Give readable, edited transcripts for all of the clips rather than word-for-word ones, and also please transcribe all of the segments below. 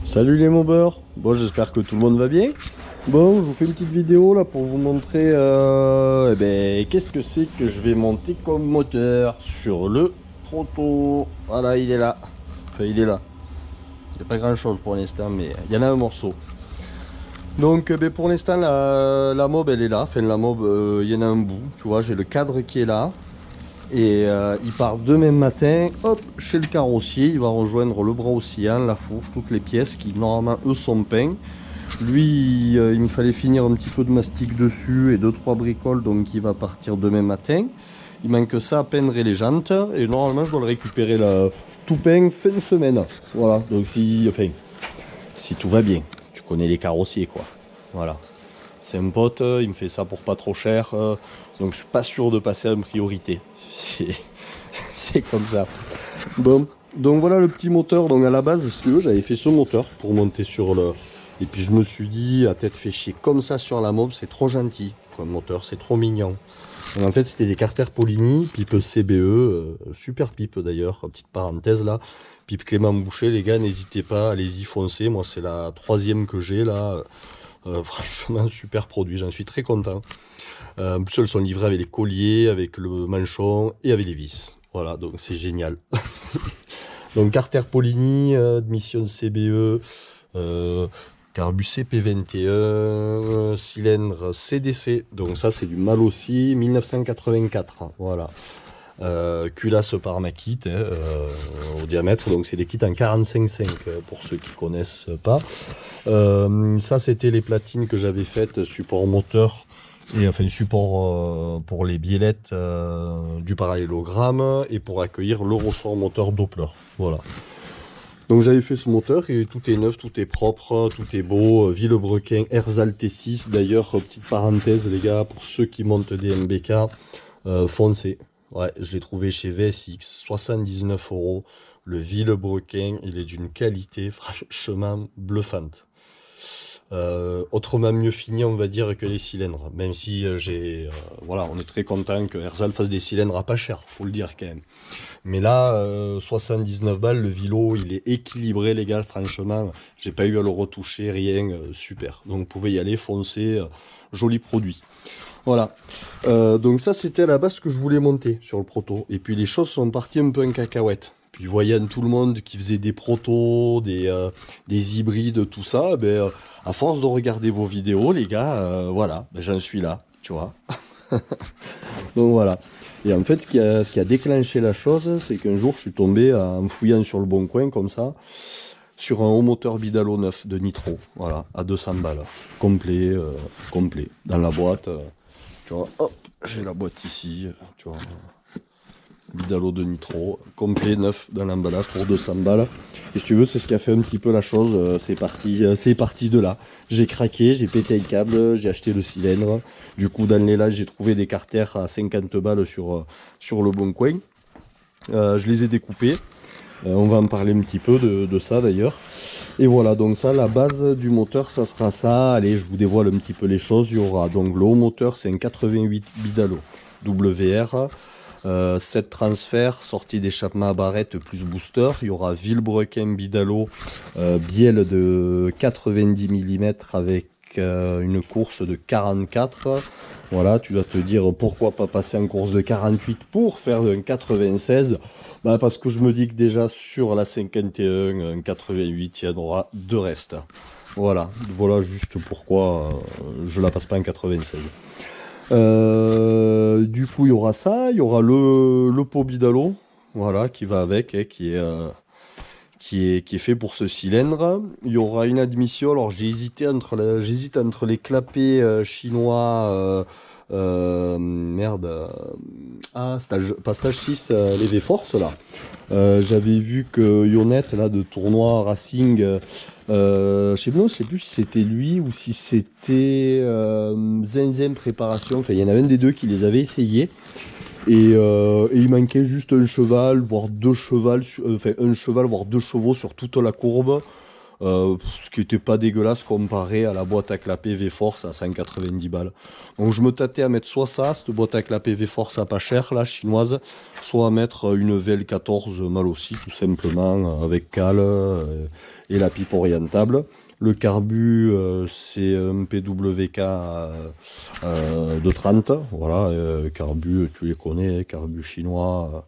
Salut les mobbers. Bon, j'espère que tout le monde va bien. Bon, je vous fais une petite vidéo là pour vous montrer qu'est-ce que c'est que je vais monter comme moteur sur le proto. Voilà, il est là. Enfin, il est là. Il n'y a pas grand chose pour l'instant, mais il y en a un morceau. Donc pour l'instant la mob elle est là. Enfin la mob il y en a un bout. Tu vois, j'ai le cadre qui est là. Et il part demain matin, hop, chez le carrossier. Il va rejoindre le bras oscillant, la fourche, toutes les pièces qui normalement eux sont peints. Lui, il me fallait finir un petit peu de mastic dessus et 2-3 bricoles, donc il va partir demain matin. Il manque ça à peindre les jantes et normalement je dois le récupérer là, tout peint fin de semaine. Voilà, donc si tout va bien, tu connais les carrossiers quoi. Voilà. C'est un pote, il me fait ça pour pas trop cher, donc je suis pas sûr de passer en priorité. C'est comme ça. Bon, donc voilà le petit moteur. Donc à la base, si tu veux, j'avais fait ce moteur pour monter sur le. Et puis je me suis dit, à tête fait chier comme ça sur la mob, c'est trop gentil. Pour un moteur, c'est trop mignon. Donc en fait, c'était des Carter Polini, pipe CBE, super pipe d'ailleurs, petite parenthèse là. Pipe Clément Boucher, les gars, n'hésitez pas, allez-y, foncez. Moi, c'est la 3e que j'ai là. Franchement, super produit, j'en suis très content. En plus, elles sont livrées avec les colliers, avec le manchon et avec les vis. Voilà, donc c'est génial. Donc Carter Polini, admission CBE, carbu CP21, cylindre CDC. Donc ça, c'est du mal aussi, 1984. Voilà. Culasse par Makit au diamètre, donc c'est des kits en 45,5 pour ceux qui connaissent pas. Ça c'était les platines que j'avais faites support moteur et enfin support pour les biellettes du parallélogramme et pour accueillir le ressort moteur Doppler. Voilà. Donc j'avais fait ce moteur et tout est neuf, tout est propre, tout est beau. Villebrequin Erzal T6. D'ailleurs, petite parenthèse les gars, pour ceux qui montent des MBK, foncez. Ouais, je l'ai trouvé chez VSX, 79 €. Le Villebrequin, il est d'une qualité franchement bluffante. Autrement mieux fini, on va dire, que les cylindres. Même si voilà, on est très content que Erzal fasse des cylindres à pas cher, faut le dire quand même. Mais là, 79 balles, le Vilo, il est équilibré, les gars. Franchement, j'ai pas eu à le retoucher, rien, super. Donc, vous pouvez y aller, foncer, joli produit. Voilà, donc ça c'était à la base ce que je voulais monter sur le proto. Et puis les choses sont parties un peu en cacahuète. Puis voyant tout le monde qui faisait des protos, des hybrides, tout ça, à force de regarder vos vidéos, les gars, voilà, j'en suis là, tu vois. Donc voilà. Et en fait, ce qui a déclenché la chose, c'est qu'un jour, je suis tombé en fouillant sur le bon coin, comme ça, sur un haut moteur Bidalo 9 de Nitro, voilà, à 200 balles, complet, dans la boîte. Tu vois, hop, j'ai la boîte ici, tu vois, Bidalo de Nitro, complet, neuf dans l'emballage pour 200 balles. Et si tu veux, c'est ce qui a fait un petit peu la chose, c'est parti de là. J'ai craqué, j'ai pété le câble, j'ai acheté le cylindre. Du coup, dans les lages, j'ai trouvé des carters à 50 balles sur le bon coin. Je les ai découpés. On va en parler un petit peu de ça d'ailleurs. Et voilà, donc ça, la base du moteur, ça sera ça. Allez, je vous dévoile un petit peu les choses. Il y aura donc le haut moteur, c'est un 88 Bidalo WR. 7 transferts, sortie d'échappement à barrette plus booster. Il y aura Villebrequin Bidalo, bielle de 90 mm avec une course de 44. Voilà, tu vas te dire pourquoi pas passer en course de 48 pour faire un 96. Bah parce que je me dis que déjà sur la 51, un 88, il y en aura deux restes. Voilà, voilà juste pourquoi je la passe pas en 96. Du coup, il y aura ça, il y aura le pot Bidalo, voilà, qui va avec, qui est fait pour ce cylindre. Il y aura une admission. Alors j'hésite entre les clapets chinois. Pas stage 6, les V-Force là. J'avais vu que Yonette là de tournoi Racing, je sais plus si c'était lui ou si c'était Zinzin Préparation. Enfin, il y en avait un des deux qui les avait essayés. Et il manquait juste un cheval, voire deux chevaux, enfin un cheval, voire deux chevaux sur toute la courbe. Ce qui n'était pas dégueulasse comparé à la boîte à clapet V-Force à 190 balles. Donc je me tâtais à mettre soit ça, cette boîte à clapet V-Force à pas cher, là, chinoise, soit à mettre une VL14 mal aussi, tout simplement, avec cale et la pipe orientable. Le carbu, c'est un PWK de 30, voilà, carbu, tu les connais, carbu chinois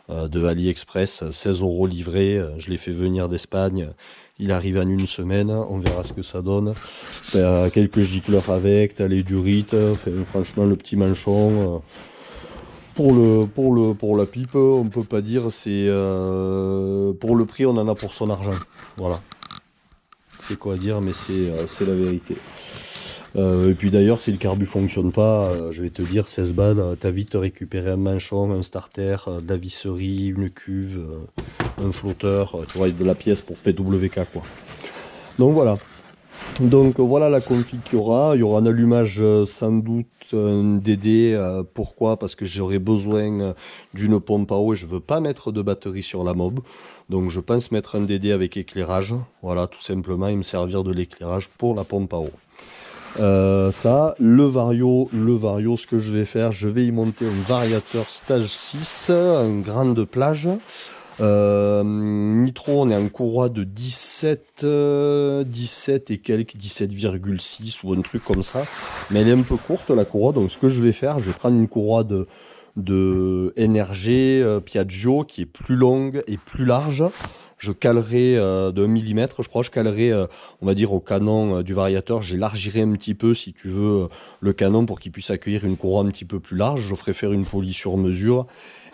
de AliExpress, 16 € livré, je l'ai fait venir d'Espagne, il arrive en une semaine, on verra ce que ça donne. T'as quelques gicleurs avec, t'as les durites, franchement le petit manchon, pour la pipe, on peut pas dire, c'est pour le prix on en a pour son argent, voilà. C'est quoi dire, mais c'est la vérité. Et puis d'ailleurs, si le carbu fonctionne pas, je vais te dire, 16 balles, t'as vite récupéré un manchon, un starter, de la visserie, une cuve, un flotteur, tu vois, de la pièce pour PWK, quoi. Donc voilà. Donc voilà la config qu'il y aura. Il y aura un allumage sans doute, un DD. Pourquoi? Parce que j'aurai besoin d'une pompe à eau et je veux pas mettre de batterie sur la mob. Donc je pense mettre un DD avec éclairage. Voilà, tout simplement, et me servir de l'éclairage pour la pompe à eau. Ça, le vario, ce que je vais faire, je vais y monter un variateur stage 6, un grande plage. Nitro, on est en courroie de 17 et quelques, 17,6 ou un truc comme ça. Mais elle est un peu courte la courroie, donc ce que je vais faire, je vais prendre une courroie de NRG Piaggio qui est plus longue et plus large. Je calerai de 1 mm, je crois, je calerai, on va dire, au canon du variateur, j'élargirai un petit peu, si tu veux, le canon pour qu'il puisse accueillir une courroie un petit peu plus large. Je ferai faire une poulie sur mesure.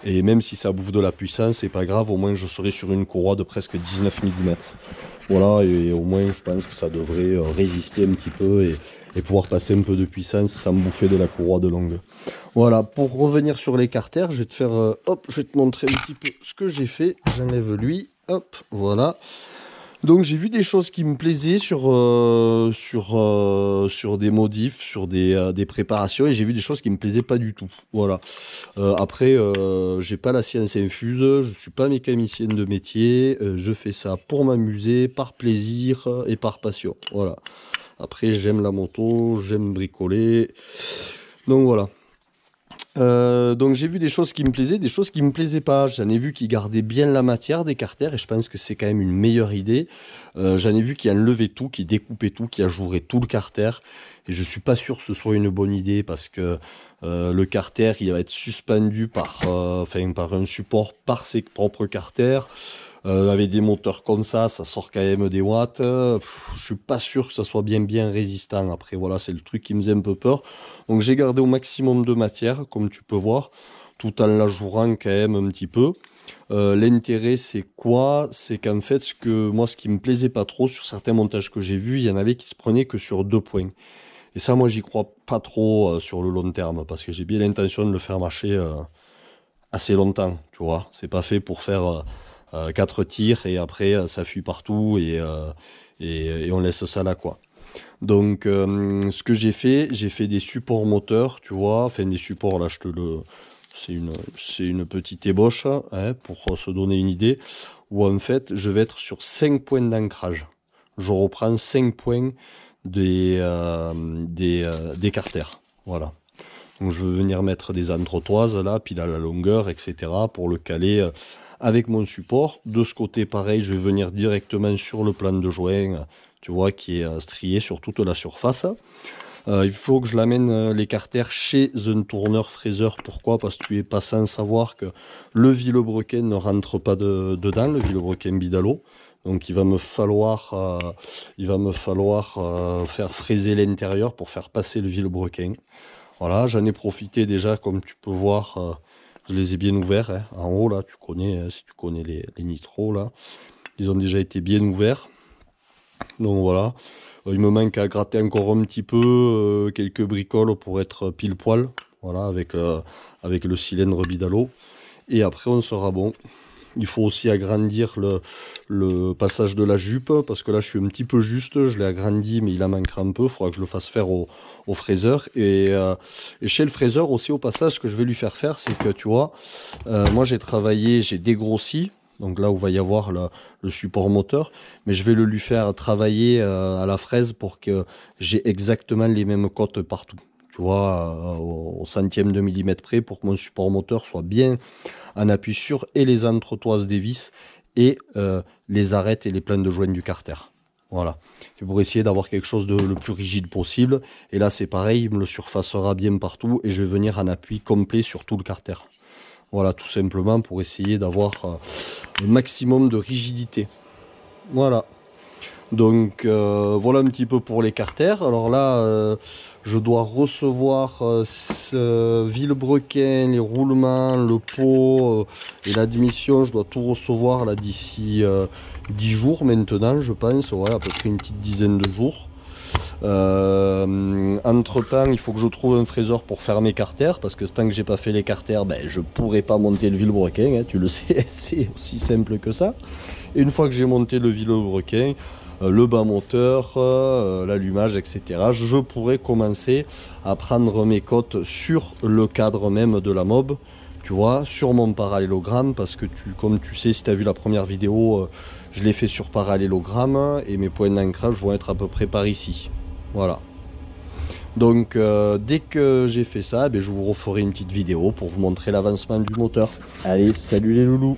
Et même si ça bouffe de la puissance, c'est pas grave, au moins je serai sur une courroie de presque 19 mm. Voilà, et au moins je pense que ça devrait résister un petit peu et pouvoir passer un peu de puissance sans me bouffer de la courroie de longue. Voilà, pour revenir sur les carters, je vais te faire, hop, je vais te montrer un petit peu ce que j'ai fait. J'enlève lui, hop, voilà. Donc j'ai vu des choses qui me plaisaient sur des modifs, sur des préparations, et j'ai vu des choses qui me plaisaient pas du tout. Voilà. Après, j'ai pas la science infuse, je suis pas mécanicien de métier, je fais ça pour m'amuser, par plaisir et par passion. Voilà. Après, j'aime la moto, j'aime bricoler. Donc voilà. Donc j'ai vu des choses qui me plaisaient, des choses qui me plaisaient pas. J'en ai vu qui gardaient bien la matière des carters et je pense que c'est quand même une meilleure idée. J'en ai vu qui enlevaient tout, qui découpaient tout, qui ajouraient tout le carter. Et je suis pas sûr que ce soit une bonne idée parce que le carter il va être suspendu par un support par ses propres carters. Avec des moteurs comme ça sort quand même des watts. Je suis pas sûr que ça soit bien résistant. Après, voilà, c'est le truc qui me faisait un peu peur. Donc j'ai gardé au maximum de matière, comme tu peux voir, tout en l'ajourant quand même un petit peu. L'intérêt, c'est quoi? C'est qu'en fait, ce qui me plaisait pas trop sur certains montages que j'ai vus, il y en avait qui se prenaient que sur 2 points. Et ça, moi, j'y crois pas trop sur le long terme, parce que j'ai bien l'intention de le faire marcher assez longtemps, tu vois. C'est pas fait pour faire 4 tirs et après ça fuit partout et on laisse ça là, quoi. Donc ce que j'ai fait des supports moteurs, tu vois, enfin des supports là, c'est une petite ébauche hein, pour se donner une idée, où en fait je vais être sur 5 points d'ancrage. Je reprends 5 points des carters, voilà. Donc je veux venir mettre des entretoises là, pile à la longueur, etc. pour le caler avec mon support. De ce côté, pareil, je vais venir directement sur le plan de joint, tu vois, qui est strié sur toute la surface. Il faut que je l'amène les carters chez un tourneur fraiseur. Pourquoi? Parce que tu es pas sans savoir que le vilebrequin ne rentre pas dedans, le vilebrequin bidalo. Donc il va me falloir faire fraiser l'intérieur pour faire passer le vilebrequin. Voilà, j'en ai profité déjà, comme tu peux voir, je les ai bien ouverts. Hein. En haut, là, tu connais, si tu connais les nitros, là, ils ont déjà été bien ouverts. Donc voilà, il me manque à gratter encore un petit peu, quelques bricoles pour être pile poil. Voilà, avec le cylindre bidalo. Et après, on sera bon. Il faut aussi agrandir le passage de la jupe, parce que là je suis un petit peu juste, je l'ai agrandi mais il en manquera un peu, il faudra que je le fasse faire au fraiseur. Et chez le fraiseur aussi, au passage, ce que je vais lui faire faire, c'est que tu vois, moi j'ai dégrossi, donc là où va y avoir le support moteur, mais je vais le lui faire travailler à la fraise pour que j'ai exactement les mêmes cotes partout. Tu vois, au centième de millimètre près, pour que mon support moteur soit bien en appui sûr, et les entretoises des vis, et les arêtes et les pleins de joints du carter. Voilà, c'est pour essayer d'avoir quelque chose de le plus rigide possible. Et là c'est pareil, il me le surfacera bien partout, et je vais venir en appui complet sur tout le carter. Voilà, tout simplement pour essayer d'avoir un maximum de rigidité. Voilà. Donc voilà un petit peu pour les carters. Alors là, je dois recevoir ce vilebrequin, les roulements, le pot et l'admission. Je dois tout recevoir là d'ici 10 jours maintenant, je pense. Ouais, à peu près une petite dizaine de jours. Entre temps, il faut que je trouve un fraiseur pour faire mes carters, parce que tant que j'ai pas fait les carters, ben, je pourrai pas monter le vilebrequin, hein, tu le sais, c'est aussi simple que ça. Et une fois que j'ai monté le vilebrequin, le bas moteur, l'allumage, etc., je pourrais commencer à prendre mes cotes sur le cadre même de la mob, tu vois, sur mon parallélogramme, parce que comme tu sais, si tu as vu la première vidéo, je l'ai fait sur parallélogramme, et mes points d'ancrage vont être à peu près par ici. Voilà. Donc dès que j'ai fait ça, ben, je vous referai une petite vidéo pour vous montrer l'avancement du moteur. Allez, salut les loulous!